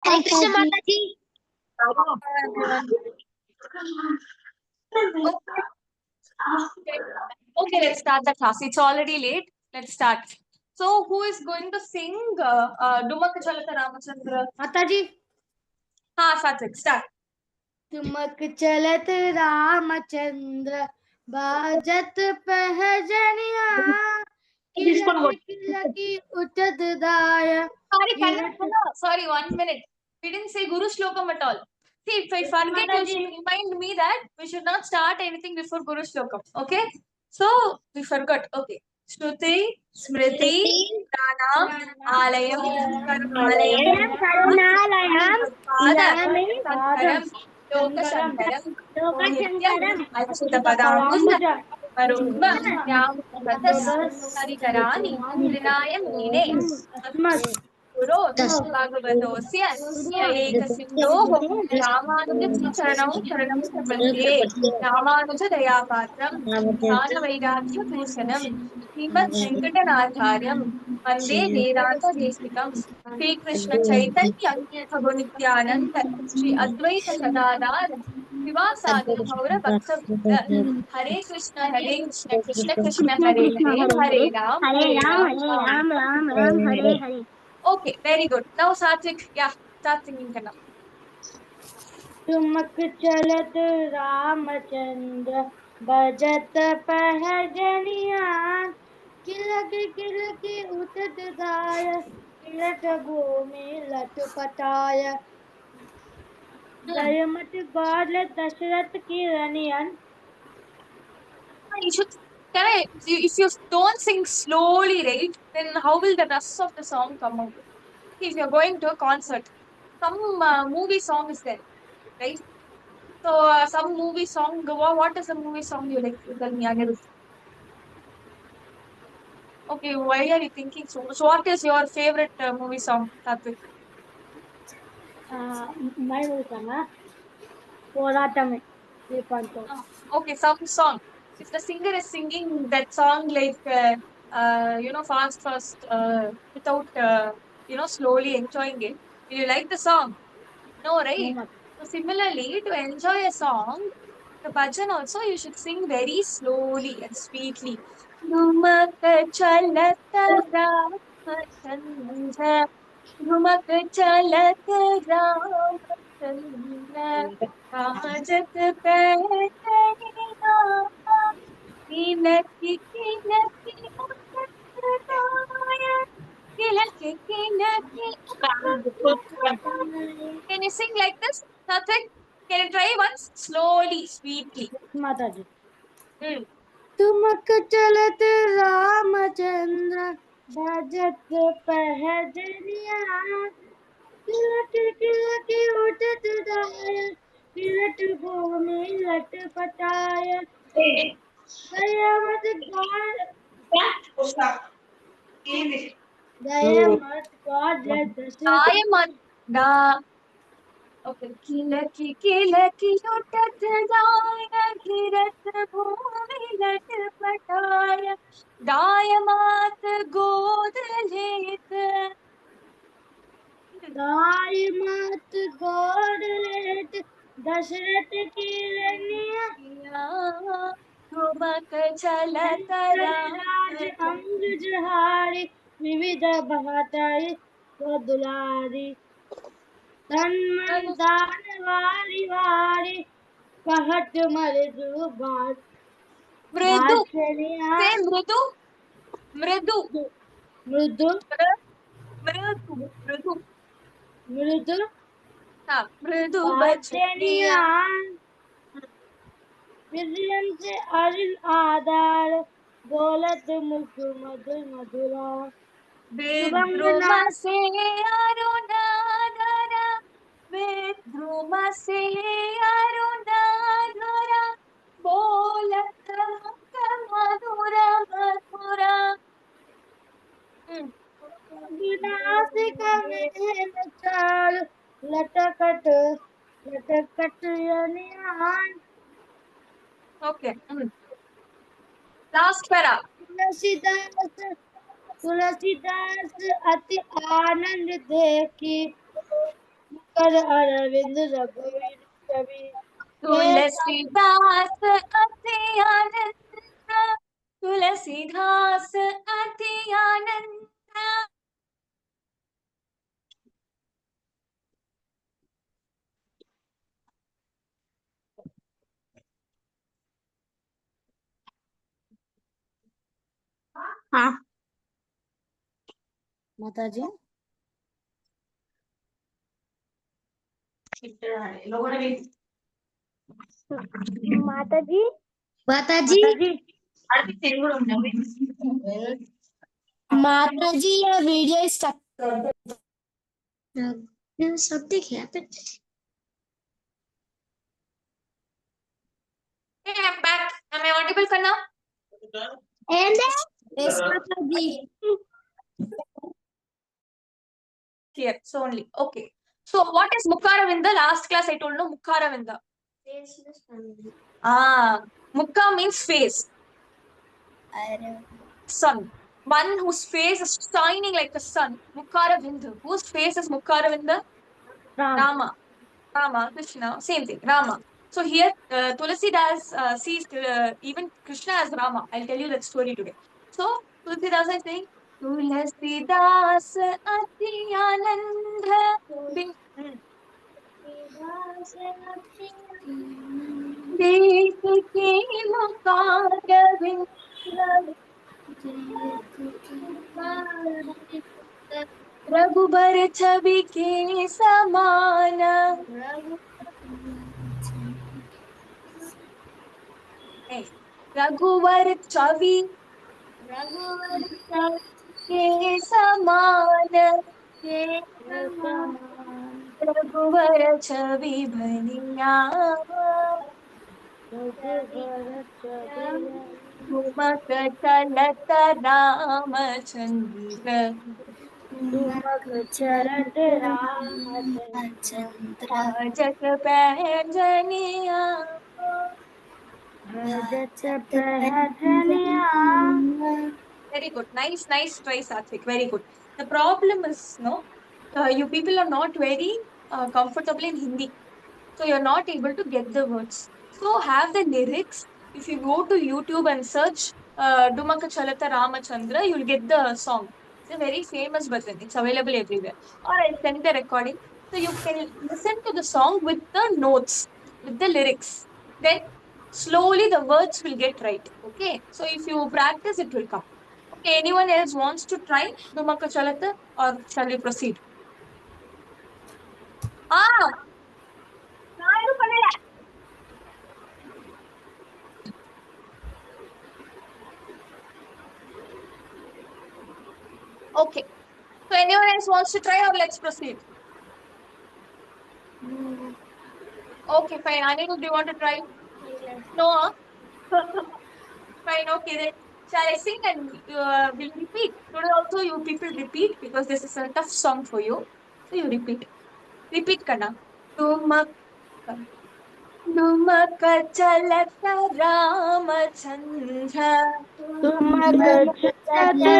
हरे कृष्ण माता जी। everyone. Okay, let's start the class. It's already late. Let's start. So, who is going to sing Dumak Chalata Ramachandra? माता जी। हाँ, Satvik, start. तुमक चलत रामचंद्र बाजत पहजनिया की उठत दाय। Sorry, 1 minute. We didn't say Guru Shlokam at all. See, if I forget, you should remind me that we should not start anything before Guru Shlokam. Okay? So, we forgot. Okay. Shruti, Smriti, Pranam, Alayam, Karunalayam, Sankaram, Lokashankaram, Nityam, Achyutapadambuja, Varumba, Harikarani, Trinayam Nine. गुरो भागवतोऽस्य एकसिन्धोः रामानुजस्य चरणौ शरणं प्रपद्ये रामानुजदयापात्रं ज्ञानवैराग्यभूषणं श्रीमद्वेङ्कटनाथार्यं वन्दे वेदान्तदेशिकं श्रीकृष्णचैतन्यप्रभुनित्यानन्द श्री अद्वैत गदाधर शिवासादि गौरभक्तवृन्द हरे Krishna Krishna Krishna Hare Hare Hare Ram Hare Hare. Okay, very good. Now Satvik, yeah, start singing now. तुमक चलत रामचंद्र बजत पहजनिया किलकी उठत दाय किलट भूमि लटपटाय। दयमत God let दशरथ की रनियन। You should, if you don't sing slowly, right, then how will the rest of the song come out? If you're going to a concert, some movie song is there, right? So some movie song, what is the movie song you like? Tell me, Anirudh. Okay, why are you thinking so much? What is your favorite movie song, Satvik? मैं बोलता पोराटमे Okay, some song. If the singer is singing that song like fast, without slowly enjoying it, will you like the song? No, right? So similarly, to enjoy a song, the bhajan also you should sing very slowly and sweetly. Numak chalata Ramachandra, Numak chalata Ramachandra, Rajat Pehariya, Kinaki Kinaki Uttataya, Kinaki Kinaki Uttataya. Can you sing like this? Satvik, can you try once? Slowly, sweetly. माता जी। तुमक चलत रामचंद्र भजत पहजनिया किलकी उठत दाय किलट भूमि लटपटाय। दयामत God let Dasharath Da. Okay. Kilaki kilaki utat jaya girat bhumi lat pataya dayamat god let दायमत God let Dasharath की रनिया तुमक चलत राज अंग जहारी विविध भाताई वो दुलारी तन मन दान वारी वारी कहत मृदु बात मृदु चलिया से मृदु मृदु मृदु मृदु मृदु मृदु हाँ मृदु बचनिया बचनिया विजयन से अरिल आधार बोलत मुख मधुर मधुरा विद्रुमा से अरुणाधरा विद्रुमा से अरुणाधरा बोलत मुख मधुरा मधुरा विनाशिक में चाल लटकट लटकट यनियान Okay. Last para. तुलसीदास अति आनंद देखी कर अरविंद रघुवीर कवि तुलसीदास अति आनंद, तुलसीदास अति आनंद। हाँ माता जी। माता जी माता जी माता जी ये वीडियो स्टॉप सब देखिए आप। Hey, I'm back. Am I audible, Kanna? And yes माता जी। Here, so only. Okay. So what is Mukkaravinda? Last class I told no Mukkaravinda. Ah, Mukha means face, sun. One whose face is shining like a sun. Mukkaravinda. Whose face is Mukkaravinda? Ram Rama. Rama, Krishna, same thing, Rama. So here, Tulsidas sees even Krishna as Rama. I'll tell you that story today. So Tulsidas is saying, Tulsidas ati anand देख के मुखारविंद रघुबर छवि के समान। ए, रघुवर छवि के समान, रघुवर छवि बनिया घुमक चलत रामचंद्र तुमक चलत रामचंद्र भजत पैजनिया। भजत पहजनिया। Very good. Nice, nice try, Satvik. Very good. The problem is, no, you people are not very comfortable in Hindi. So you're not able to get the words. So have the lyrics. If you go to YouTube and search Dumaka Chalata Ramachandra, you'll get the song. It's a very famous bhajan. It's available everywhere. Or I'll send the recording. So you can listen to the song with the notes, with the lyrics. Then slowly the words will get right. Okay. So if you practice, it will come. Okay. Anyone else wants to try Dumaka Chalata, or shall we proceed? Ah, ನಾನು பண்ணல. Okay. So anyone else wants to try, or let's proceed? Okay, fine. Anirudh, do you want to try? No, huh? Fine, okay then. Shall I sing and we'll repeat? Today also you people repeat because this is a tough song for you. So you repeat. Repeat, Kana. Tumak तुमक चलत रामचंद्र तुमक चलत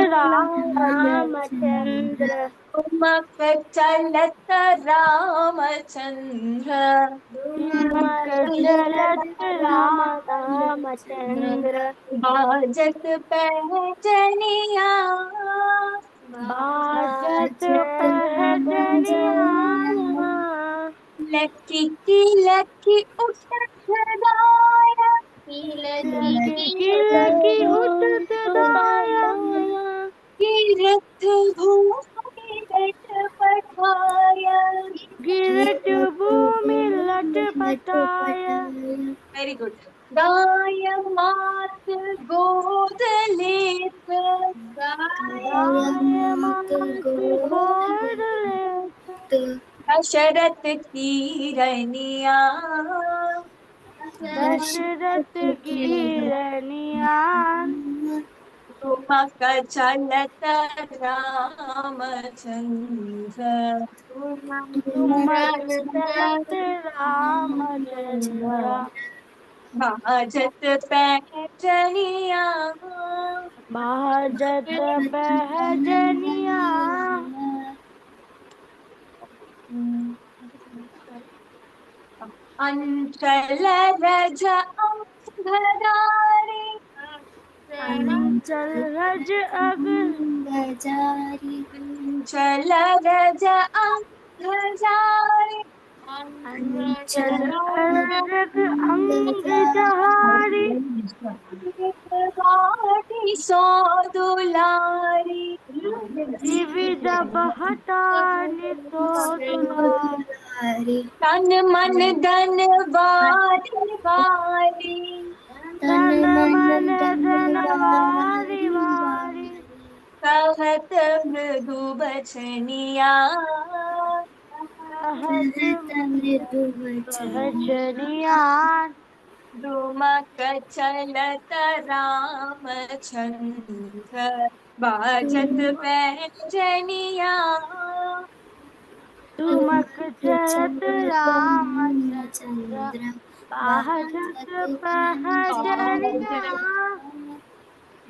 रामचंद्र तुमक चलत रामचंद्र तुमक चलत रामचंद्र बाजत पैजनिया बाजत पहजनिया। Lucky की lucky उठदाया lucky lucky उठत दाया तीर्थ भूमि लट पठाया। गिरत भूमि लट पटाया। Very good. गाय मात गोद लेत गाय मात गोद लेत दशरथ की रनिया दशरथ की रनिया। तुमक चलत रामचंद्र तुमक चलत रामचंद्र बाजत पैजनिया बाजत पहजनिया। अंचल रज अंगधारी अंचल रज अग अंगजारी अंचल रज अंगधारी अंचल अंचल अरग अंग अंगजारी जहारी बाटी सो दुलारी विविध बहता निसो दुलार दुलारी तन मन धन वारी वारी तन तन मन मन धन वारी धनवारी वारी वारी कहत मृदु बचनिया कहत कहत मृदु वचन बचनियान दुमक चलत रामचंद्र बाजत तुम पैंजनिया तुमक तुमक चलत चलत रामचंद्र रामचंद्र बाजत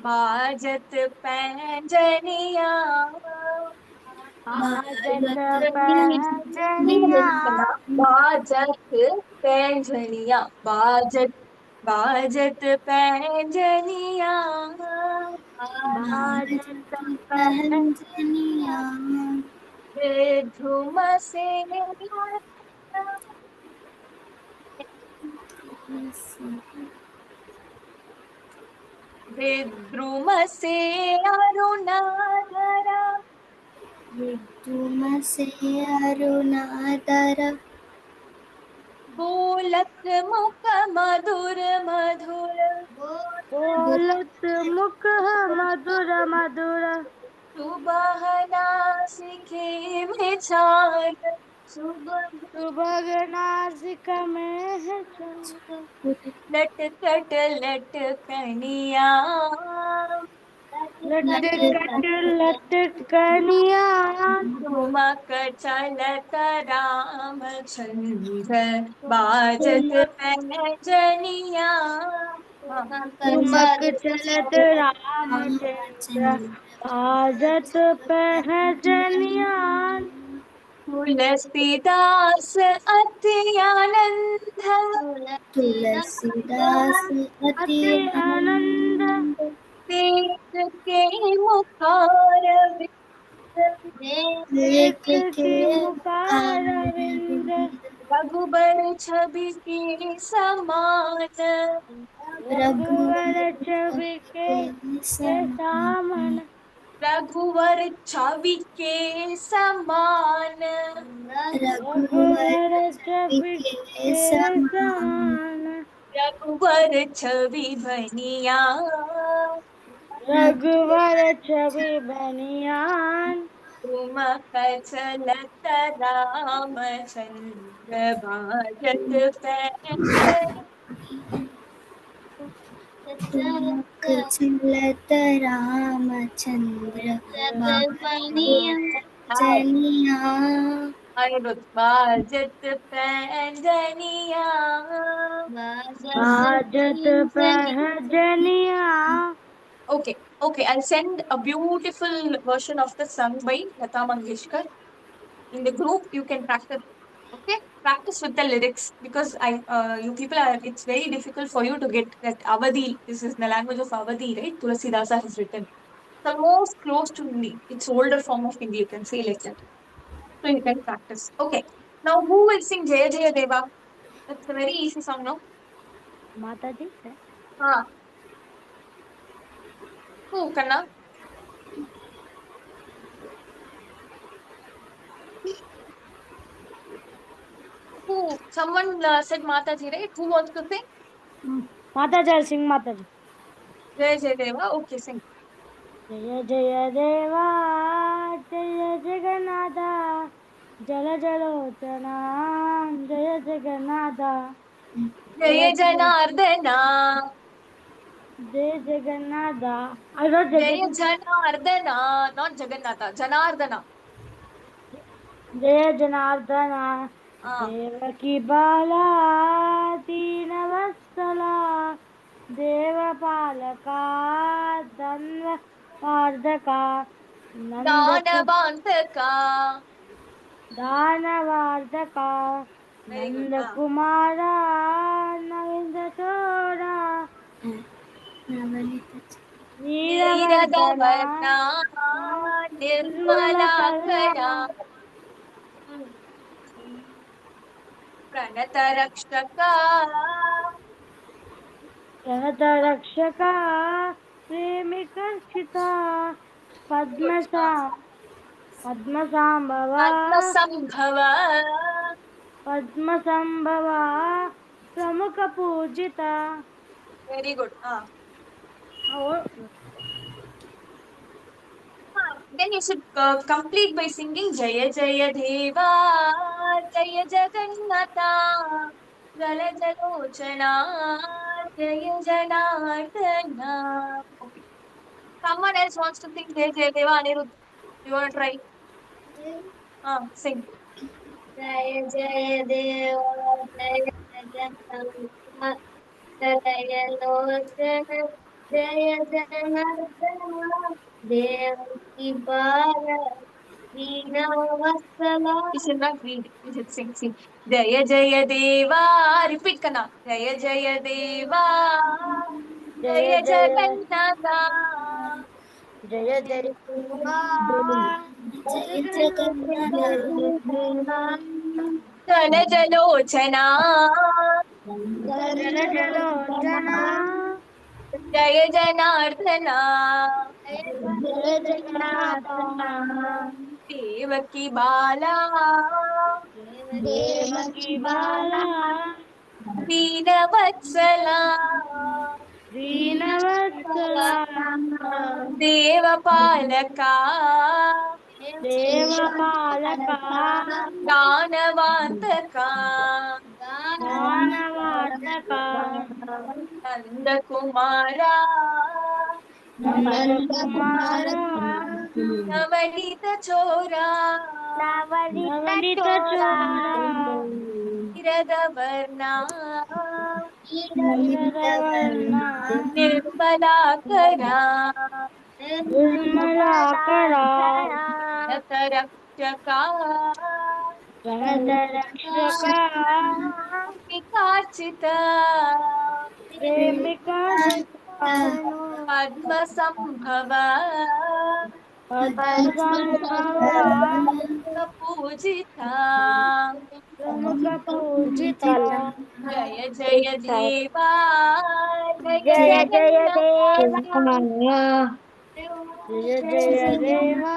बाजत पहजनिया बाजत पैंजनिया बाजत बाजत पहजनिया बाजत पैंजनिया बाजत बाजत पैंजनिया बाजत बाजत पहजनिया पहंजनिया धुम से विद्रुम से अरुणाधरा विद्युम से अरुणाधर बोलत मुख मधुर मधुर बोलत मुख मधुर मधुर सुबहना सिखे में छान सुभग नासिक में है चंद्र लटकट लटकनिया लटकट लटकनिया ठुमक चलत रामचंद्र बाजत पैंजनिया ठुमक चलत रामचंद्र बाजत पहजनिया तुलसीदास अति आनंद तुलसीदास अति अति आनंद आनंद देख के मुखार देख देख के की मुकार विंद मुखारविंद रघुबर छवि के समान रघुवर छवि के के समान सामन रघुवर छवि के समान रघुवर रघुवर छवि छवि के के समान समान रघुवर छवि बनिया रघुवर छवि बनियान तुम चलत रामचंद्र बाजत पैंजनिया तुमक चलत रामचंद्र जनिया अनिरुद्ध बाजत पैंजनिया बाजत पहजनिया Okay, okay. I'll send a beautiful version of the song by Lata Mangeshkar in the group. You can practice. Okay, practice with the lyrics because you people are. It's very difficult for you to get that Avadi. This is the language of Avadi, right? Tulasidasa has written. The most close to Hindi. It's older form of Hindi. You can say like that. So you can practice. Okay. Now who will sing Jaya Jaya Deva? That's a very easy song, no? माता जी है Ah, who, Kanna? Who? Someone said Mataji, right? Who wants to sing? माता जय सिंह माता जी Jai Jai Deva. Okay, sing. जय जय देवा जय जगन्नाथा जल जलोचना जय जगन्नाथा Jai Janardana. जय जगन्नाथा अरे Jai जगत Janardana. Not Jagannatha. Janardana. जय Janardan Ah. Devaki Bala Deen Vatsala देवपालका धन्व वार्धका Nand Danavantaka. दानवार्धका Very good. Nandakumara Navindachora Navanita Neeravardhana Neeravarna Nirmalakara Nirmalakara Pranatarakshaka Pranatarakshaka Premikarshita Padmasambhava Padmasambhava Padmasambhava Pramukha Pujita. Very good. Then you should complete by singing Jaya Jaya Deva, Jaya Jagannatha, Jala Jalochana, Jaya Janardana. Okay. Someone else wants to sing Jaya Jaya Deva, Anirudh. You want to try? Sing. Jaya Jaya Deva Jaya Jagannatha Jaya Lochana Jaya Janardana Devaki Bala Deenavatsala. You should not read. You should sing. Sing. Jaya Jaya Deva. Repeat, Kana. Jaya Jaya Deva. Jaya Jaya Jaya Jagannatha. Jaya Jaya Deva Jaya Jagannatha Jala Jalochana. Jala Jalochana Jaya Janardana. Jaya Janardana Devaki Bala. Devaki Bala Deenavatsala. Deenavatsala Devapalaka. Devapalaka Danavantaka. Danavartaka Nandakumara. Nandakumara Navanita Chora. Navanita Chora Iradavarna. Niradavarna Nirmalakara. Nirmalakara Natarakshaka. Pranatarakshaka Vikarchita. Premika Padmasambhava. Padmasambhava Kapujita. Pramukha Pujita Jaya Jaya Deva. Jaya Jaya Jaya Deva Jagannath. Jaya Jaya Deva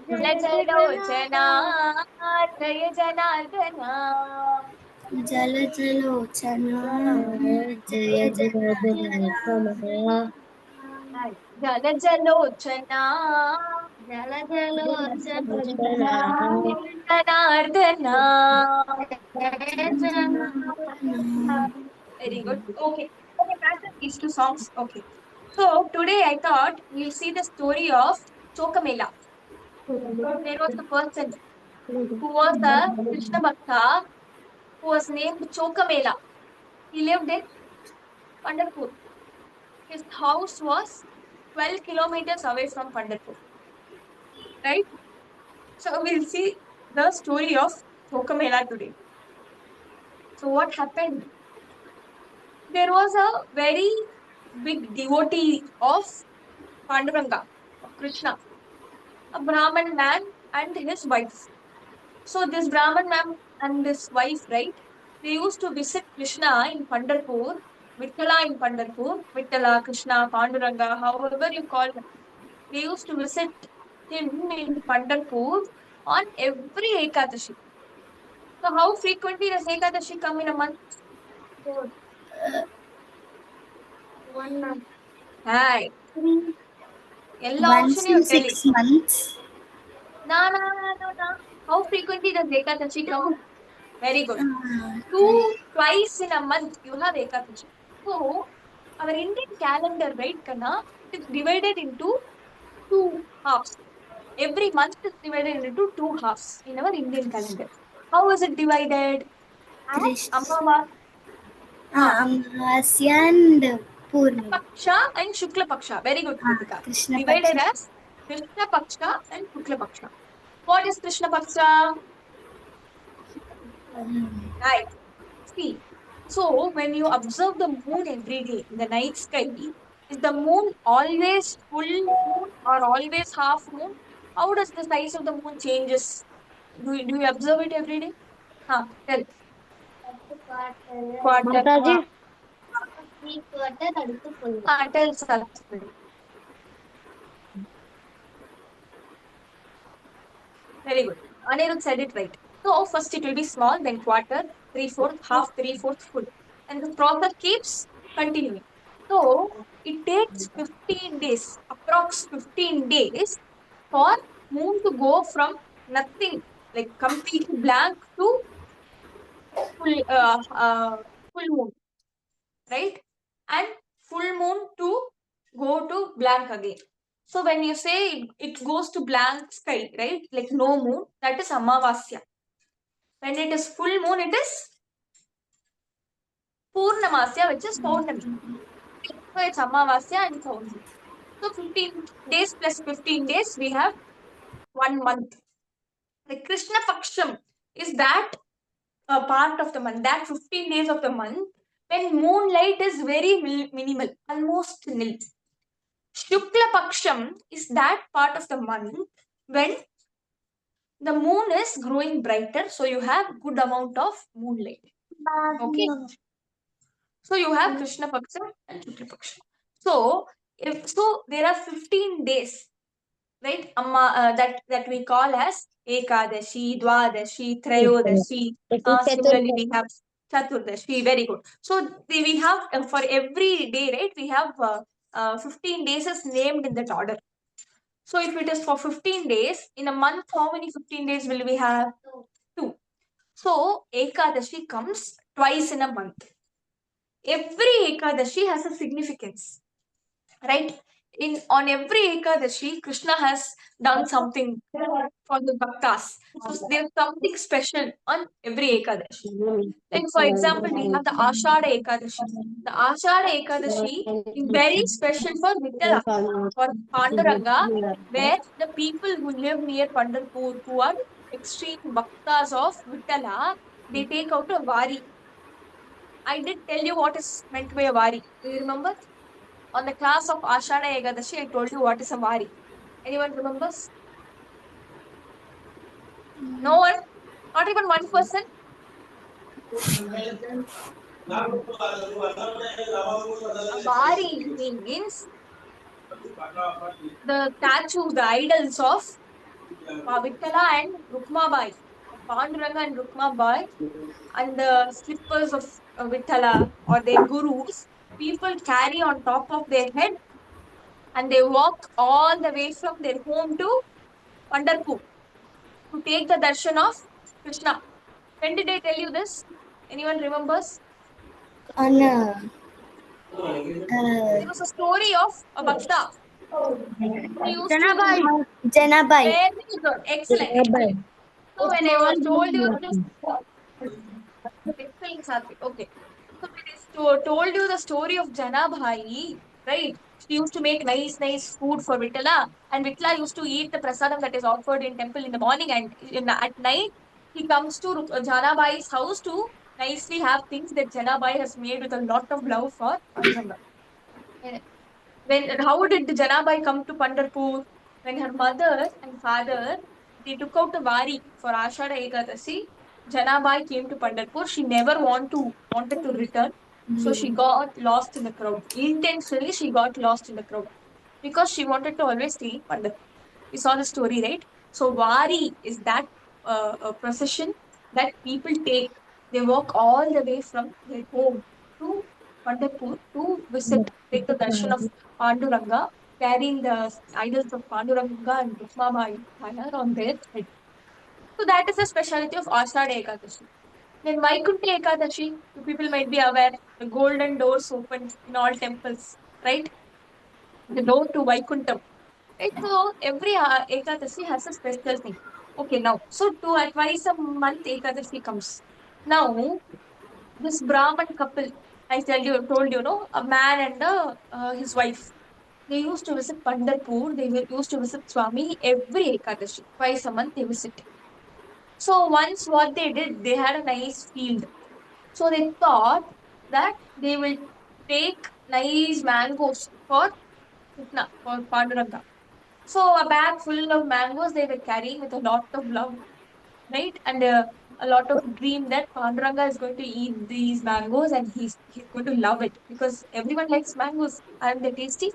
Jala Jaya Jalochana. Jagannatha Jaya Janardana. Jala Jalochana Jaya Jagannatha Jala Jalochana. Jala Jalochana Janardana. Jaya Jagannatha. Very good. Okay. Okay, practice these two songs. Okay. So today I thought we'll see the story of Chokamela. There was a person who was a Krishna Bhakta who was named Chokamela. He lived in Pandharpur. His house was 12 kilometers away from Pandharpur. Right? So we'll see the story of Chokamela today. So what happened? There was a very big devotee of Panduranga, of Krishna, a Brahman man and his wife. So this Brahman man and this wife, right? They used to visit Krishna in Pandharpur, Vittala in Pandharpur, Vittala, Krishna, Panduranga, however you call him. They used to visit him in Pandharpur on every Ekadashi. So how frequently does Ekadashi come in a month? One month. Hi. All Once option in you're telling. 6 months. No. How frequently does Ekadashi come? Very good. Ah, Twice in a month you have Ekadashi. So our Indian calendar, right, Kana, it is divided into two halves. Every month is divided into two halves in our Indian calendar. How is it divided? Krish. Amavasya Amavasya and Purnima. Paksha and Shukla Paksha. Very good, Kritika. Krishna Divided Paksha. as Krishna Paksha and Shukla Paksha. What is Krishna Paksha? Right. See, so when you observe the moon every day in the night sky, is the moon always full moon or always half moon? How does the size of the moon changes? Do you observe it every day? Tell. Quarter. Mataji, Tell Saraswati. Very good. Anirudh said it right. So first it will be small, then quarter, three-fourth, half, three-fourth, full. And the process keeps continuing. So it takes 15 days, approx 15 days for moon to go from nothing, like completely blank to full, full moon, right? And full moon to go to blank again. So when you say it goes to blank sky, right? Like no moon, that is Amavasya. When it is full moon, it is Purnamasya, which is Purnami. So it's Amavasya and Purnami. So 15 days plus 15 days, we have 1 month. The Krishna Paksham is that part of the month, that 15 days of the month, when moonlight is very minimal, almost nil. Shukla Paksham is that part of the month when the moon is growing brighter, so you have good amount of moonlight. Okay. So you have Krishna Paksham and Shukla Paksham. So there are 15 days, right? That we call as Ekadashi, Dwadashi, Trayodashi. Similarly, we have Chaturdashi. Very good. So we have for every day, right? We have 15 days is named in that order. So if it is for 15 days, in a month, how many 15 days will we have? 2. So Ekadashi comes twice in a month. Every Ekadashi has a significance, right? On every Ekadashi, Krishna has done something for the bhaktas. So there's something special on every Ekadashi. Like for example, we have the Ashada Ekadashi. The Ashada Ekadashi is very special for Vittala, for Panduranga, where the people who live near Pandharpur, who are extreme bhaktas of Vittala, they take out a vari. I did tell you what is meant by a vari. Do you remember? On the class of Ashada Ekadashi, I told you what is a vari. Anyone remembers? No one? Not even one person? A vari means the statues, the idols of Vittala and Rukmabai. Panduranga and Rukmabai and the slippers of Vittala or their gurus, people carry on top of their head and they walk all the way from their home to Pandharpur to take the darshan of Krishna. When did I tell you this? Anyone remembers? On There was a story of a bhakta who used Janabai. to. Janabai. Very good. Excellent. Excellent. So when I was told you this, excellent, Satvik. Okay. So when I told you the story of Janabhai, right? She used to make nice food for Vittala, and Vittala used to eat the prasadam that is offered in temple in the morning, and at night he comes to Janabhai's house to nicely have things that Janabhai has made with a lot of love for Panduranga. How did Janabai come to Pandharpur? When her mother and father they took out a vari for Ashada Ekadasi, Janabai came to Pandharpur. She never wanted to return, so she got lost in the crowd. Intentionally, she got lost in the crowd because she wanted to always stay in Pandharpur. We saw the story, right? So Vari is that a procession that people take. They walk all the way from their home to Pandharpur to visit, take the darshan of Panduranga, carrying the idols of Panduranga and Rukmabai on their head. So that is the speciality of Ashada Ekadashi. Then Vaikuntha Ekadashi, you people might be aware, the golden doors open in all temples, right? The door to Vaikuntham. Right? So every Ekadasi has a special thing. Okay, now, so to twice a month Ekadasi comes. Now, this Brahman couple, told you, no, a man and his wife. They used to visit Pandharpur. Used to visit Swami every Ekadashi. Twice a month they visit. So once what they did, they had a nice field. So they thought that they will take nice mangoes for Krishna, for Panduranga. So a bag full of mangoes they were carrying with a lot of love, right? And a lot of dream that Panduranga is going to eat these mangoes and he's going to love it because everyone likes mangoes. Aren't they tasty?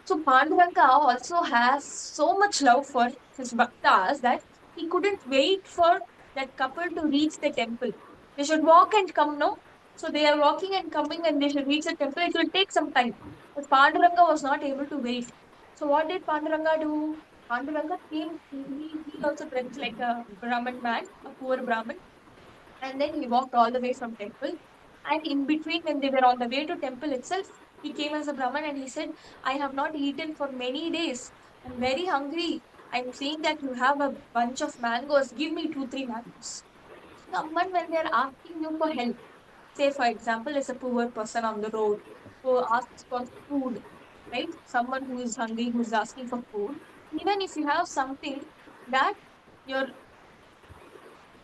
So Panduranga also has so much love for his bhaktas that he couldn't wait for that couple to reach the temple. They should walk and come, no? So they are walking and coming and they should reach the temple. It will take some time. But Panduranga was not able to wait. So what did Panduranga do? Panduranga came, he also dressed like a Brahmin man, a poor Brahmin. And then he walked all the way from temple. And in between, when they were on the way to temple itself, he came as a Brahman and he said, I have not eaten for many days. I'm very hungry. I'm seeing that you have a bunch of mangoes. Give me two, three mangoes. Someone, when they're asking you for help, say, for example, is a poor person on the road who asks for food, right? Someone who is hungry, who's asking for food. Even if you have something that you're,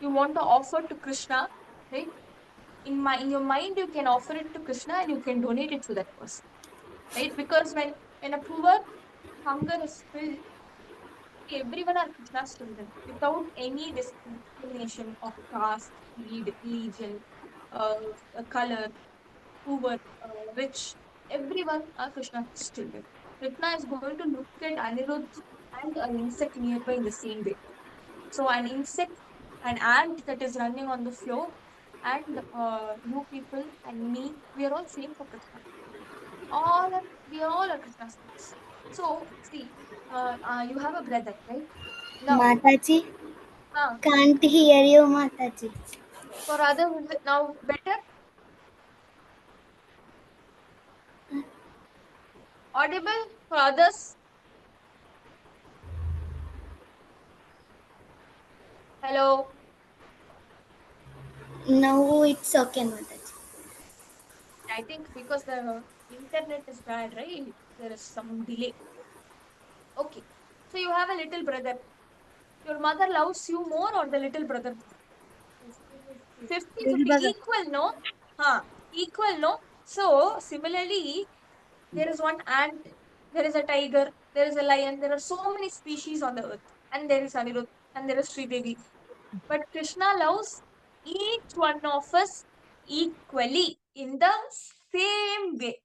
you want to offer to Krishna, right? In your mind you can offer it to Krishna and you can donate it to that person, right? Because when a poor hunger is filled, everyone are Krishna's children without any discrimination of caste, creed, religion, uh, color, poor, rich. Everyone are Krishna's children. Krishna is going to look at Anirudh and an insect nearby in the same way. So an insect, an ant that is running on the floor, and you people and me, we are all same for Krishna. We all are Krishna's kids. So see, you have a brother, right? Now, Mataji, uh, can't hear you, Mataji. for others, is it now better? Audible for others? Hello. No, it's okay, Mataji. I think because the internet is bad, right? There is some delay. Okay. So you have a little brother. Your mother loves you more or the little brother more? 50-50 equal, no? Huh. Equal, no? So similarly, there is one ant, there is a tiger, there is a lion, there are so many species on the earth, and there is Anirudh, and there is Sri Devi. But Krishna loves each one of us equally in the same way.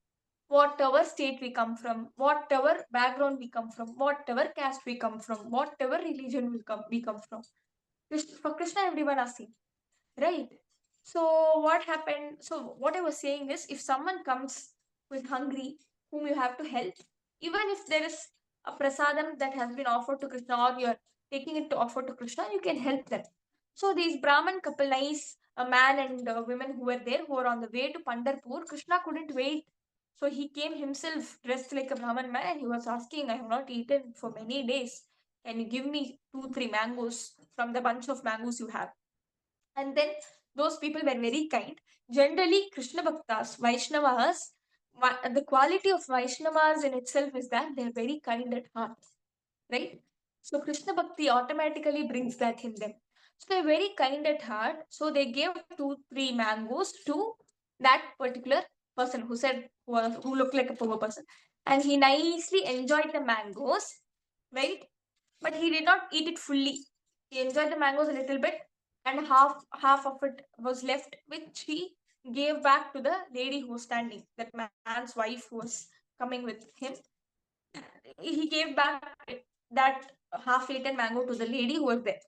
Whatever state we come from, whatever background we come from, whatever caste we come from, whatever religion we come from. For Krishna, everyone are same. Right. So what happened? So what I was saying is, if someone comes with hungry, whom you have to help, even if there is a prasadam that has been offered to Krishna, or you're taking it to offer to Krishna, you can help them. So these Brahman couple, nice a man and women who were there, who were on the way to Pandarpur, Krishna couldn't wait. So he came himself dressed like a Brahman man and he was asking, I have not eaten for many days. Can you give me two, three mangoes from the bunch of mangoes you have? And then those people were very kind. Generally, Krishna Bhaktas, Vaishnavas, the quality of Vaishnavas in itself is that they're very kind at heart, right? So Krishna Bhakti automatically brings that in them. So they're very kind at heart. So they gave two, three mangoes to that particular person who said, who looked like a poor person. And he nicely enjoyed the mangoes, right? But he did not eat it fully. He enjoyed the mangoes a little bit, and half of it was left, which he gave back to the lady who was standing, that man's wife who was coming with him. He gave back that half-eaten mango to the lady who was there,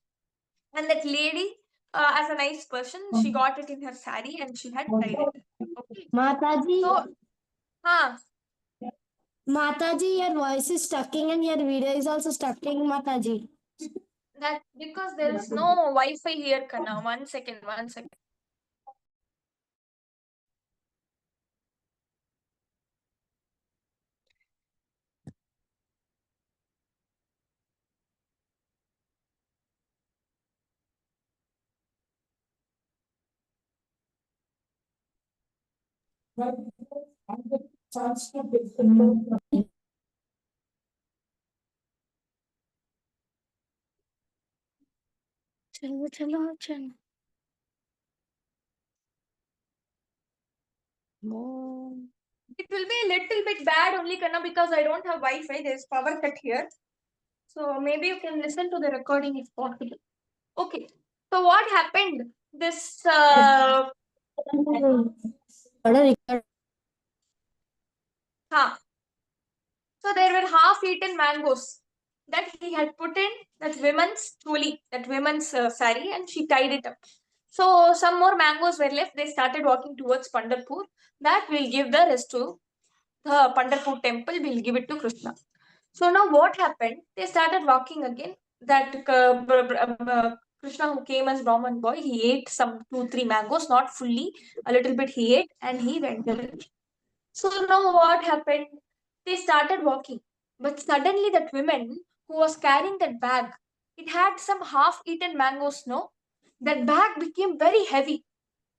and that lady, as a nice person, she got it in her sari and she had tied it. Okay, Mataji, so huh, Mataji, your voice is stucking and your video is also stucking, Mataji. that because there is no Wi-Fi here, Kana. 1 second, 1 second. It will be a little bit bad only, Kanna, because I don't have Wi-Fi. There's power cut here. So maybe you can listen to the recording if possible. Okay. So what happened? This So there were half-eaten mangoes that he had put in that women's choli, that women's sari, and she tied it up. So some more mangoes were left. They started walking towards Pandharpur. That will give the rest to the Pandharpur temple. We'll give it to Krishna. So now what happened? They started walking again. That Krishna, who came as Brahman boy, he ate some 2-3 mangoes, not fully, a little bit he ate, and he went away. So now what happened? They started walking, but suddenly that woman who was carrying that bag, it had some half-eaten mangoes. No, that bag became very heavy.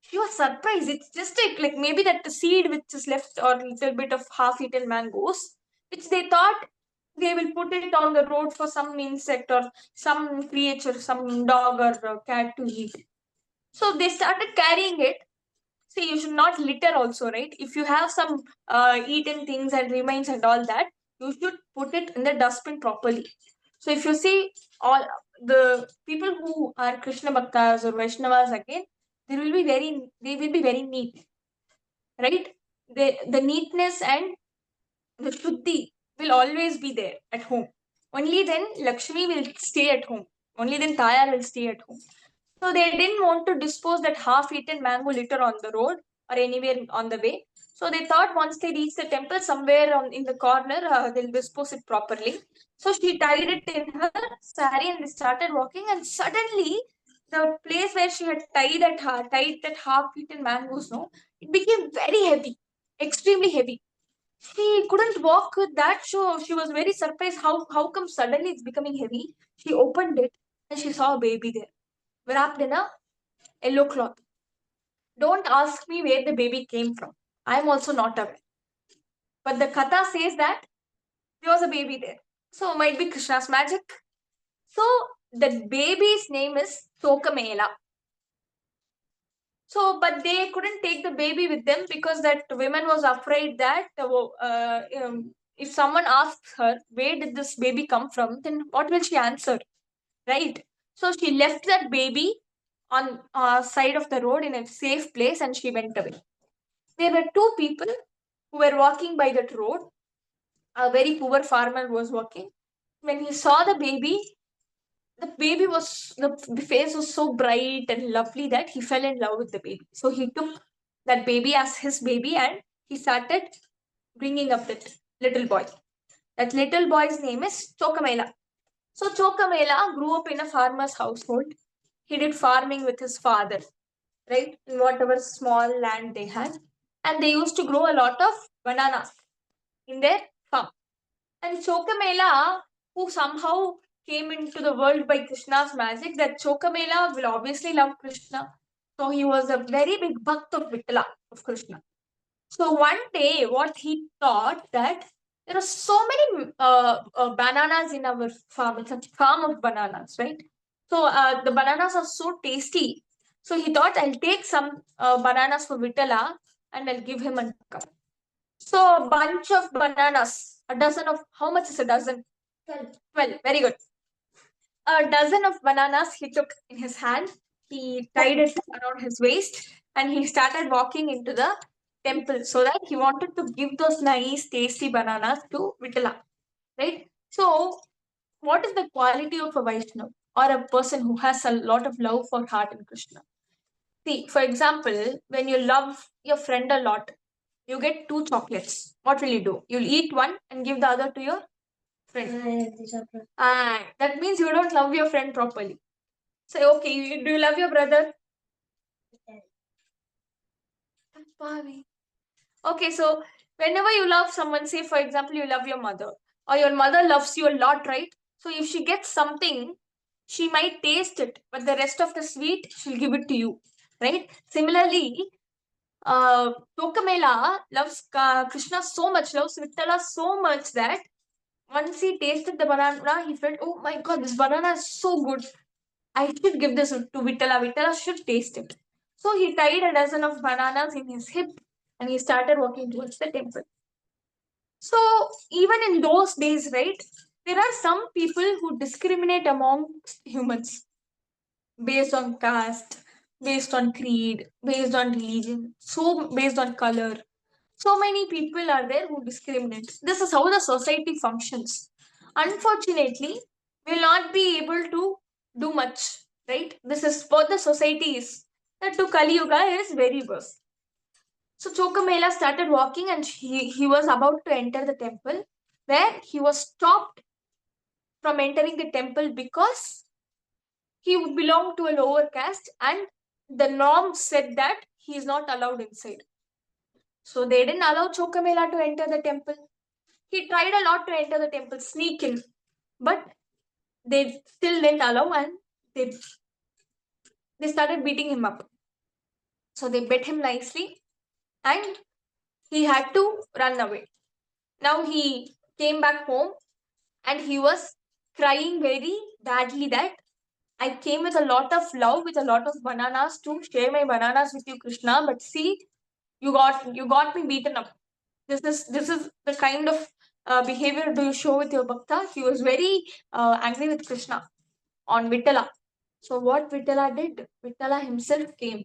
She was surprised. It's just like maybe that the seed which is left or little bit of half-eaten mangoes, which they thought they will put it on the road for some insect or some creature, some dog or cat to eat. So they started carrying it. See, you should not litter also, right? If you have some eaten things and remains and all that, you should put it in the dustbin properly. So if you see all the people who are Krishna Bhaktas or Vaishnavas again, they will be very neat, right? The neatness and the shuddhi will always be there at home. Only then Lakshmi will stay at home. Only then Tayar will stay at home. So they didn't want to dispose that half-eaten mango litter on the road or anywhere on the way. So they thought once they reach the temple, somewhere in the corner, they'll dispose it properly. So she tied it in her sari and they started walking. And suddenly, the place where she had tied that half-eaten mangoes, no, it became very heavy, extremely heavy. She couldn't walk with that, so she was very surprised. How come suddenly it's becoming heavy? She opened it and she saw a baby there, wrapped in a yellow cloth. Don't ask me where the baby came from. I am also not aware. But the Katha says that there was a baby there. So might be Krishna's magic. So the baby's name is Sokamela. So, but they couldn't take the baby with them because that woman was afraid that if someone asks her, where did this baby come from, then what will she answer? Right? So she left that baby on side of the road in a safe place and she went away. There were 2 people who were walking by that road. A very poor farmer was walking. When he saw the baby the face was so bright and lovely that he fell in love with the baby. So he took that baby as his baby and he started bringing up that little boy. That little boy's name is Chokamela. So Chokamela grew up in a farmer's household. He did farming with his father, right? In whatever small land they had. And they used to grow a lot of bananas in their farm. And Chokamela, who somehow came into the world by Krishna's magic, that Chokamela will obviously love Krishna. So he was a very big bhakt of Vittala, of Krishna. So one day, what he thought that there are so many bananas in our farm. It's a farm of bananas, right? So the bananas are so tasty. So he thought, I'll take some bananas for Vittala and I'll give him a cup. So a bunch of bananas, a dozen of, how much is a dozen? 12, very good. A dozen of bananas he took in his hand. He tied it around his waist and he started walking into the temple so that he wanted to give those nice, tasty bananas to Vittala, right? So, what is the quality of a Vaishnava or a person who has a lot of love for heart and Krishna? See, for example, when you love your friend a lot, you get 2 chocolates. What will you do? You'll eat one and give the other to your friend. That means you don't love your friend properly. Say, okay, do you love your brother? Okay, so whenever you love someone, say for example, you love your mother, or your mother loves you a lot, right? So if she gets something, she might taste it, but the rest of the sweet, she'll give it to you, right? Similarly, Tokamela loves Krishna so much, loves Vittala so much that once he tasted the banana, he felt, oh my god, this banana is so good. I should give this to Vitala. Vitala should taste it. So he tied a dozen of bananas in his hip and he started walking towards the temple. So even in those days, right, there are some people who discriminate among humans based on caste, based on creed, based on religion, so based on color. So many people are there who discriminate. This is how the society functions. Unfortunately, we'll not be able to do much, right? This is what the society is. That to Kali Yuga is very worse. So Chokamela started walking and he was about to enter the temple where he was stopped from entering the temple because he belonged to a lower caste and the norm said that he is not allowed inside. So they didn't allow Chokamela to enter the temple. He tried a lot to enter the temple, sneak in, but they still didn't allow and they started beating him up. So they beat him nicely and he had to run away. Now he came back home and he was crying very badly that I came with a lot of love, with a lot of bananas to share my bananas with you, Krishna. But see, you got me beaten up. This is the kind of behavior do you show with your bhakta. He was very angry with Krishna on Vittala. So what Vittala did? Vittala himself came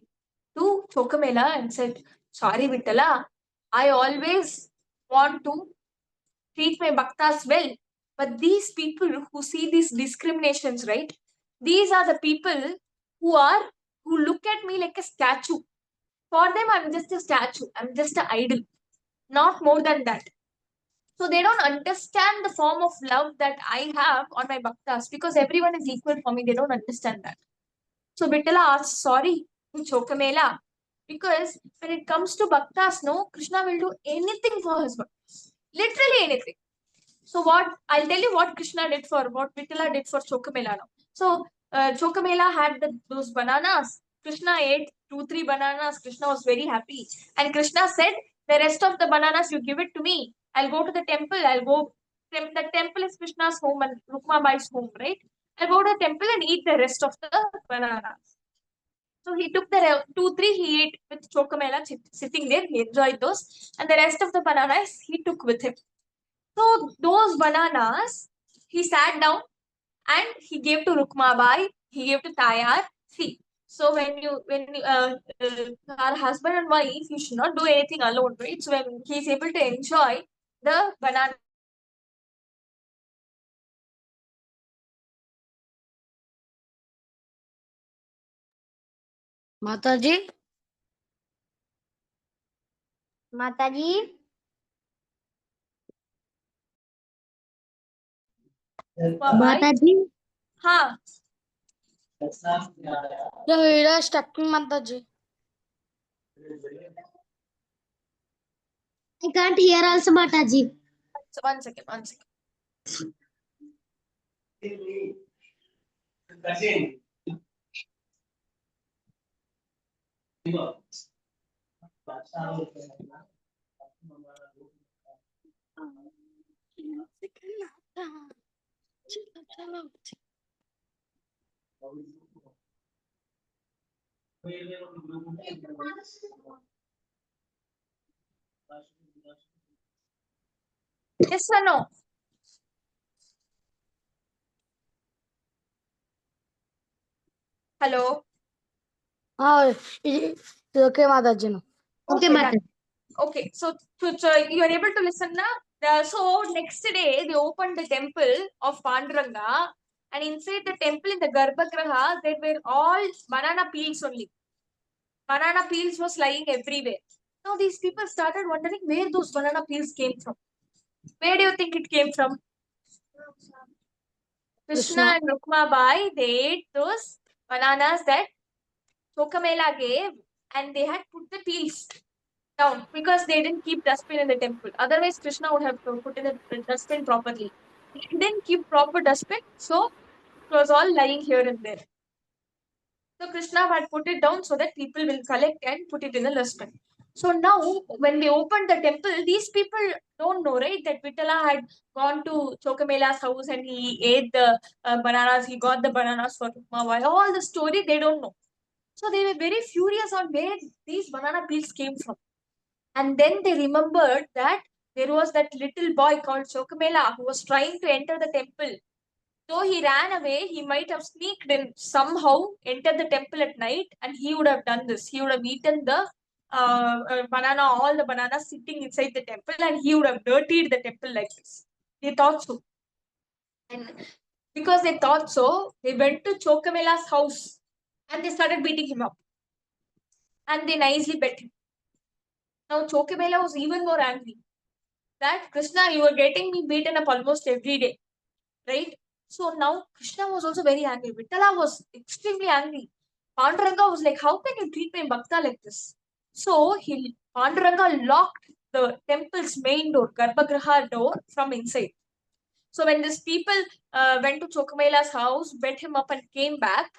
to Chokamela and said, "Sorry, Vittala, I always want to treat my bhaktas well. But these people who see these discriminations, right? These are the people who look at me like a statue. For them, I'm just a statue. I'm just an idol. Not more than that. So they don't understand the form of love that I have on my bhaktas because everyone is equal for me. They don't understand that. So Vittala asked sorry to Chokamela because when it comes to bhaktas, no, Krishna will do anything for his bhaktas. Literally anything. So what I'll tell you what Krishna did for what Vittala did for Chokamela now. So Chokamela had those bananas. Krishna ate 2-3 bananas. Krishna was very happy, and Krishna said, "The rest of the bananas you give it to me. I'll go to the temple. I'll go. The temple is Krishna's home and Rukmabai's home, right? I'll go to the temple and eat the rest of the bananas." So he took the 2-3 he ate with Chokamela sitting there. He enjoyed those, and the rest of the bananas he took with him. So those bananas, he sat down and he gave to Rukmabai, he gave to Tayar. See, so our husband and wife, you should not do anything alone, right? So when he's able to enjoy the banana. Mataji, Mataji, Rukmabai, Mataji, हाँ the video is stucking, Mataji. I can't hear also Mataji. so one second. Yes or no? Hello. Oh, it's okay, Mataji. No. Okay, done. Mataji. Okay, so you are able to listen now. So next day they opened the temple of Panduranga, and inside the temple in the Garbhagriha there were all banana peels only. Banana peels was lying everywhere. Now these people started wondering where those banana peels came from. Where do you think it came from? Krishna and Rukmabai, they ate those bananas that Chokamela gave, and they had put the peels down because they didn't keep dustbin in the temple. Otherwise, Krishna would have put in the dustbin properly. He didn't keep proper dustbin, so it was all lying here and there. So Krishna had put it down so that people will collect and put it in the dustbin. So now, when they opened the temple, these people don't know, right, that Vitala had gone to Chokamela's house and he ate the bananas, he got the bananas for Rukmabhai. All the story they don't know. So they were very furious on where these banana peels came from. And then they remembered that there was that little boy called Chokamela who was trying to enter the temple. Though he ran away, he might have sneaked in somehow, entered the temple at night, and he would have done this. He would have eaten the banana, all the bananas sitting inside the temple, and he would have dirtied the temple like this. They thought so. And because they thought so, they went to Chokamela's house and they started beating him up. And they nicely bet him. Now Chokamela was even more angry. That Krishna, you are getting me beaten up almost every day, right? So now Krishna was also very angry. Vitala was extremely angry. Panduranga was like, how can you treat my bhakta like this? So Panduranga locked the temple's main door, Garbhagriha door, from inside. So when these people went to Chokamela's house, bet him up and came back,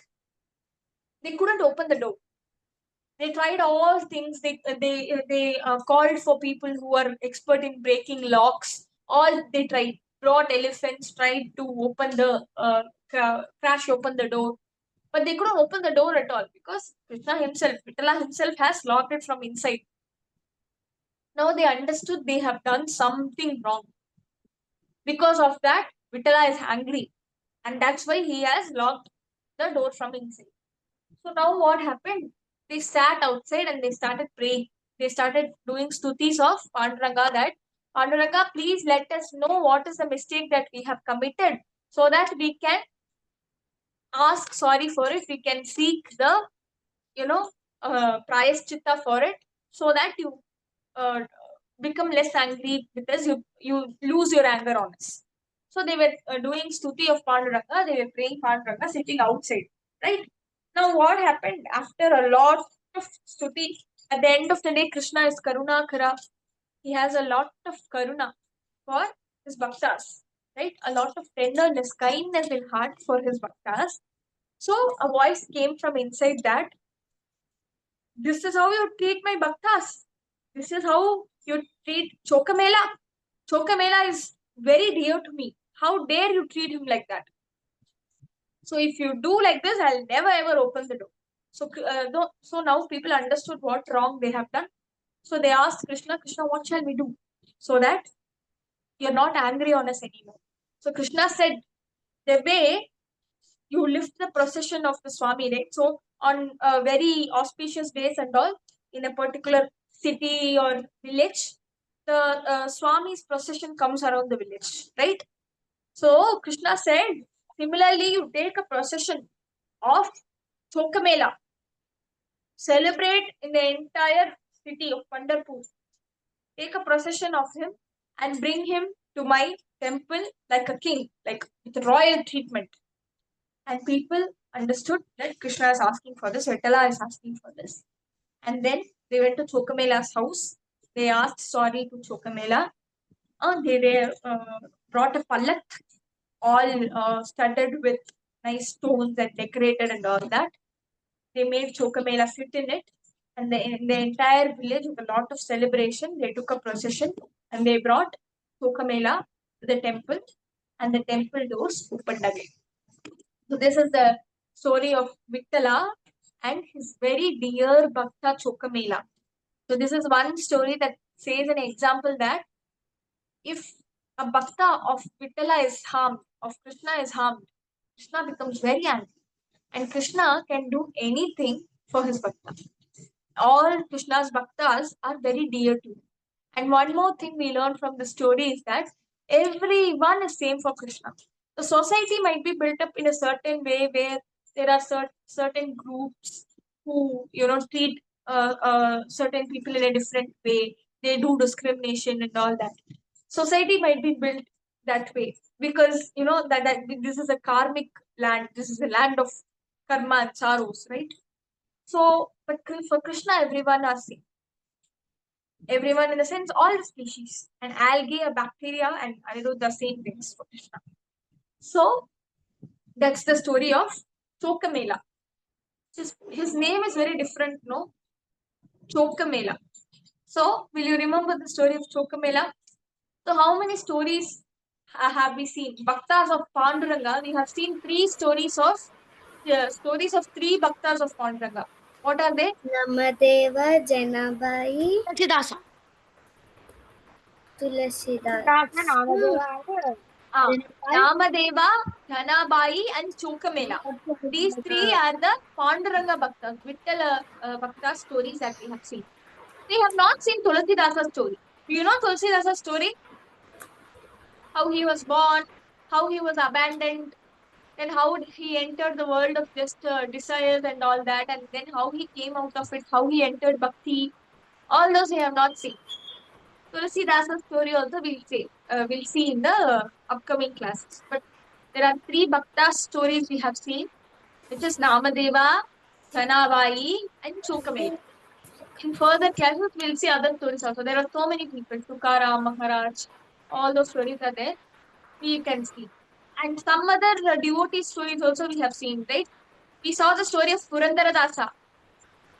they couldn't open the door. They tried all things. They called for people who are expert in breaking locks. All they tried. Brought elephants, tried to open the crash open the door, but they couldn't open the door at all because Krishna himself, Vitala himself, has locked it from inside. Now they understood they have done something wrong. Because of that, Vitala is angry, and that's why he has locked the door from inside. So now what happened? They sat outside and they started praying. They started doing stutis of Panduranga that Panduranga, please let us know what is the mistake that we have committed so that we can ask sorry for it. We can seek the, prayaschitta for it so that you become less angry because you lose your anger on us. So they were doing stuti of Panduranga. They were praying Panduranga sitting outside, right? Now, what happened after a lot of stuti? At the end of the day, Krishna is Karuna Kara. He has a lot of Karuna for his bhaktas, right? A lot of tenderness, kindness in heart for his bhaktas. So a voice came from inside that this is how you treat my bhaktas. This is how you treat Chokamela. Chokamela is very dear to me. How dare you treat him like that? So if you do like this, I'll never ever open the door. So now people understood what wrong they have done. So they asked Krishna, Krishna, what shall we do so that you're not angry on us anymore? So Krishna said, the way you lift the procession of the Swami, right? So on very auspicious days and all, in a particular city or village, the Swami's procession comes around the village, right? So Krishna said, similarly, you take a procession of Chokamela, celebrate in the entire city of Pandharpur, take a procession of him and bring him to my temple like a king, like with royal treatment. And people understood that Krishna is asking for this, Vitala is asking for this. And then they went to Chokamela's house. They asked sorry to Chokamela. They brought a pallak, all studded with nice stones and decorated and all that. They made Chokamela sit in it. And in the entire village, with a lot of celebration, they took a procession and they brought Chokamela to the temple, and the temple doors opened again. So this is the story of Vittala and his very dear Bhakta Chokamela. So this is one story that says an example that if a Bhakta of Vittala is harmed, of Krishna is harmed, Krishna becomes very angry. And Krishna can do anything for his Bhakta. All Krishna's Bhaktas are very dear to him. And one more thing we learn from the story is that everyone is same for Krishna. The society might be built up in a certain way where there are certain groups who treat certain people in a different way. They do discrimination and all that. Society might be built that way because that this is a karmic land. This is a land of karma and sorrows, right? So, but for Krishna, everyone are same. Everyone in the sense, all the species, and algae, a bacteria, and Anirudh, the same things for Krishna. So that's the story of Chokamela. His name is very different, no? Chokamela. So, will you remember the story of Chokamela? So, how many stories have we seen? Bhaktas of Panduranga. We have seen three stories of three Bhaktas of Panduranga. What are they? Namadeva, Janabai, Tulsidasa. Tulasidas. Namadeva, Dhanabai, and Chokamela. These three are the Panduranga Bhaktas, Vittala Bhakta stories that we have seen. We have not seen Tulsidasa's story. Do you know Tulsidasa's story? How he was born, how he was abandoned, and how he entered the world of just desires and all that, and then how he came out of it, how he entered Bhakti. All those we have not seen. Tulsidasa's story also we'll see in the upcoming classes. But there are three Bhakta stories we have seen, which is Namadeva, Dhanabai, and Chokamela. In further classes, we'll see other stories also. There are so many people, Tukaram, Maharaj, all those stories are there. We can see. And some other devotee stories also we have seen, right? We saw the story of Purandara Dasa.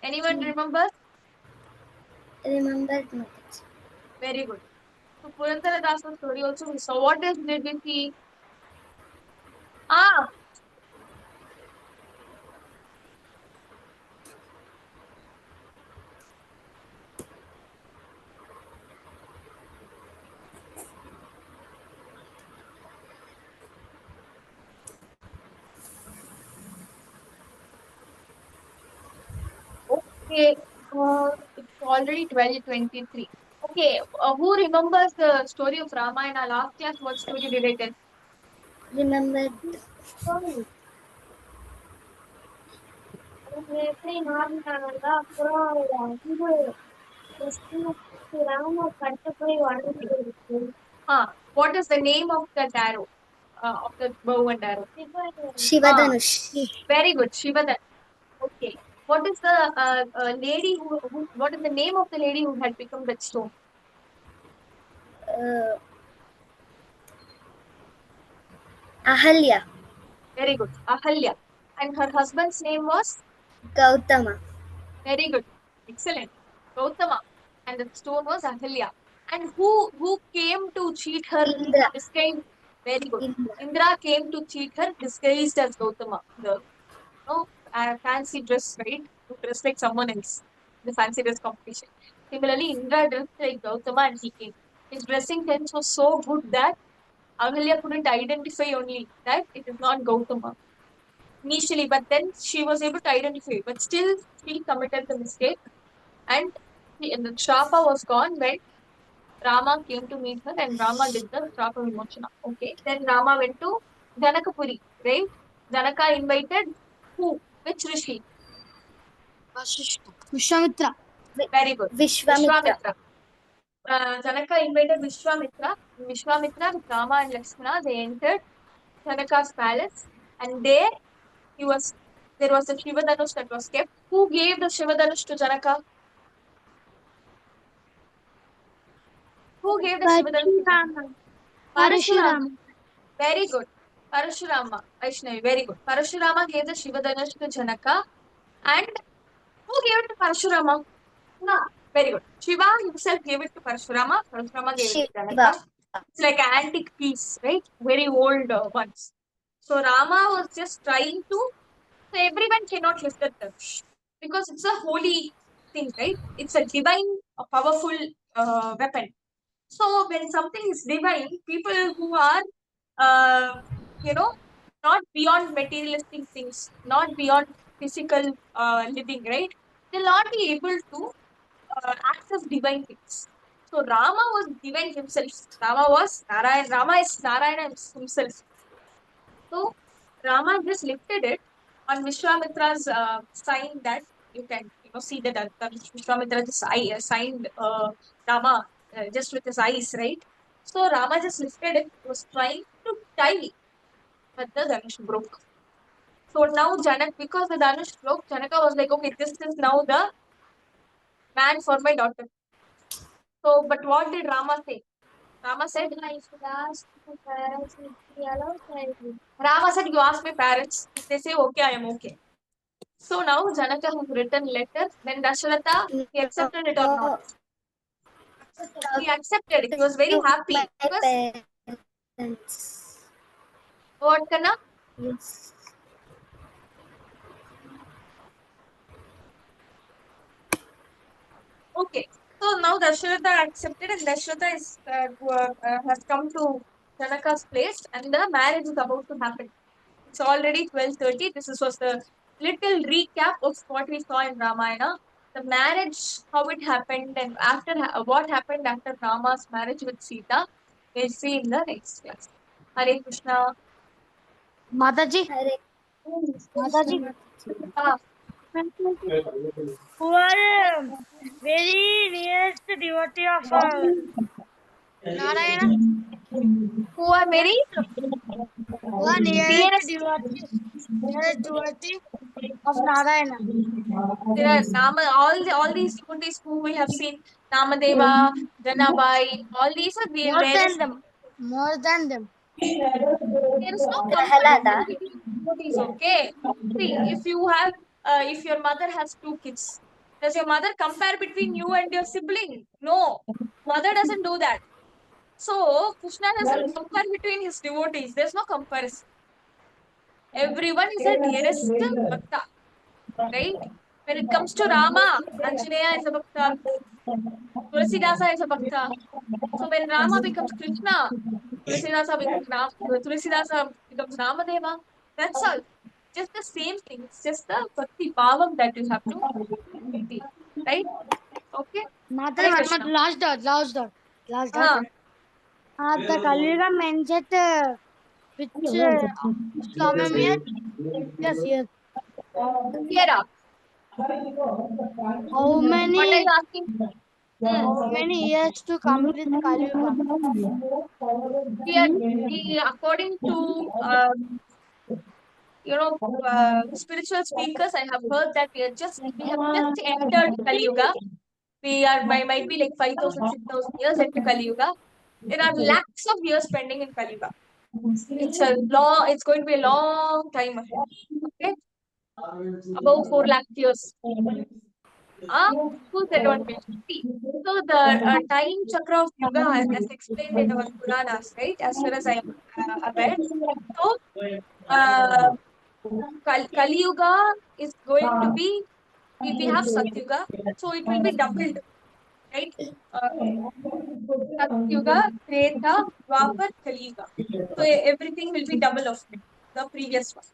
Anyone remember? Remembered Mataji. Very good. So Purandara Dasa story also we saw. What else did we see? Ah, okay. It's already 12:23. Okay, who remembers the story of Ramayana? Last class, what story did I tell? Remembered. What is the name of that arrow? Of the bow and arrow? Shivadanush. Very good, Shivada. Okay. What is the lady what is the name of the lady who had become that stone? Ahalya. Very good, Ahalya. And her husband's name was? Gautama. Very good, excellent, Gautama. And the stone was Ahalya. And who came to cheat her? Indra. Disguised. Very good. Indra. Indra came to cheat her disguised as Gautama. The fancy dress, right? To dress like someone else. The fancy dress competition. Similarly, Indra dressed like Gautama and he came. His dressing sense was so good that Ahalya couldn't identify only that it is not Gautama initially, but then she was able to identify. But still, she committed the mistake, and the Shapa was gone when Rama came to meet her, and Rama did the Shapa Vimochana. Okay, then Rama went to Janakapuri, right? Janaka invited who? Which rishi? Vishwamitra. Very good. Vishwamitra. Janaka invited Vishwamitra. Vishwamitra with Rama and Lakshmana, they entered Janaka's palace, and there there was a Shivadanush that was kept. Who gave the Shivadanush to Janaka? Who gave the Shivadanush to Janaka? Parashurama. Very good. Parashurama. Vaishnavi, very good. Parashurama gave the Shivadanush to Janaka. And who gave it to Parashurama? No. Very good. Shiva himself gave it to Parashurama. Parashurama gave it to Janaka. Shiva. It's like an antique piece, right? Very old ones. So Rama was just trying to. So everyone cannot lift the Dhanush because it's a holy thing, right? It's a divine, a powerful weapon. So when something is divine, people who are, uh, you know, not beyond materialistic things, not beyond physical living, right? They'll not be able to access divine things. So Rama was divine himself. Rama was Narayana. Rama is Narayana himself. So Rama just lifted it on Vishwamitra's sign that you can see that Vishwamitra just signed Rama just with his eyes, right? So Rama just lifted it, was trying to tie, but the Dhanush broke. So now because the Dhanush broke, Janaka was like, okay, this is now the man for my daughter. So, but what did Rama say? Rama said, Rama said, you ask my parents. If they say okay, I am okay. So now Janaka has written letter. Then Dasharatha, he accepted it or not? He accepted it. He was very happy. My Because parents. what, Kanna? Yes. Okay. So now Dasharatha accepted, and Dasharatha has come to Janaka's place, and the marriage is about to happen. It's already 12:30. This was the little recap of what we saw in Ramayana. The marriage, how it happened, and what happened after Rama's marriage with Sita, we'll see in the next class. Hare Krishna. Mataji, Hare Mataji, Ah, who are very nearest devotee of Narayana? who are very Who are nearest devotee of Narayana? there are all these devotees who we have seen, Namadeva, Janabai, all these are More there is than them. More than them. there is no Prahalada. comparison between devotees, okay? See, if your mother has two kids, does your mother compare between you and your sibling? No, mother doesn't do that. So Krishna doesn't compare between his devotees. There's no comparison. Everyone is a dearest bhakta, right? When it comes to Rama, Anjaneya is a bhakta, Tulasidasa is a bhakta. So when Rama becomes Krishna, Tulisidasa becomes Ramadeva. That's all. Just the same thing. It's just the bhakti bhavam that you have to be, right? Okay. Mataji, Hare one Krishna. more last dot. Ah, The Kaliyuga mentioned which Swami here? Yes. here up. How What are many you asking? how many years to complete Kaliyuga? According to spiritual speakers, I have heard that we have just entered Kali Yuga. We might be like 5,000, 6,000 years into Kali Yuga. There are lakhs of years pending in Kali Yuga. It's going to be a long time ahead. Okay, about 4 lakh years. Who's advantage? See, so the time chakra of Yuga, as explained in our Puranas, right? As far as I am aware. So, Kali Yuga is going to be, if we have Satyuga, so it will be doubled, right? Satyuga, Treta, Dwapar, Kali Yuga. So everything will be double of the previous one,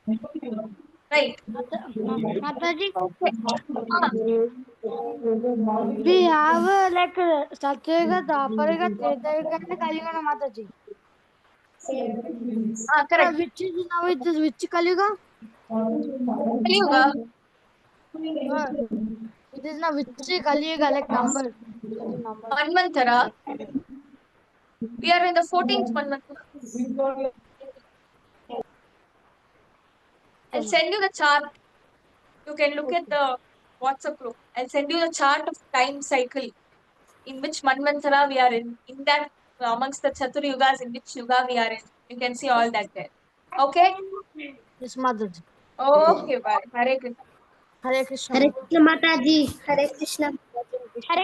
right? Mataji, Okay. we have like Satyuga, Dwapara, Treta Yuga and Kaliyuga, Mataji. Correct. Which is now which Kaliyuga? Kali Yuga. It is now which Kaliyuga, like number. Manvantara. We are in the 14th Manvantara. I'll send you the chart. You can look at the WhatsApp group. I'll send you the chart of time cycle in which Manvantara we are in that amongst the Chatur Yugas, in which Yuga we are in. You can see all that there. Okay? Yes, Mataji. Okay, bye. Hare Krishna. Hare Krishna. Hare Krishna Mataji. Hare Krishna. Hare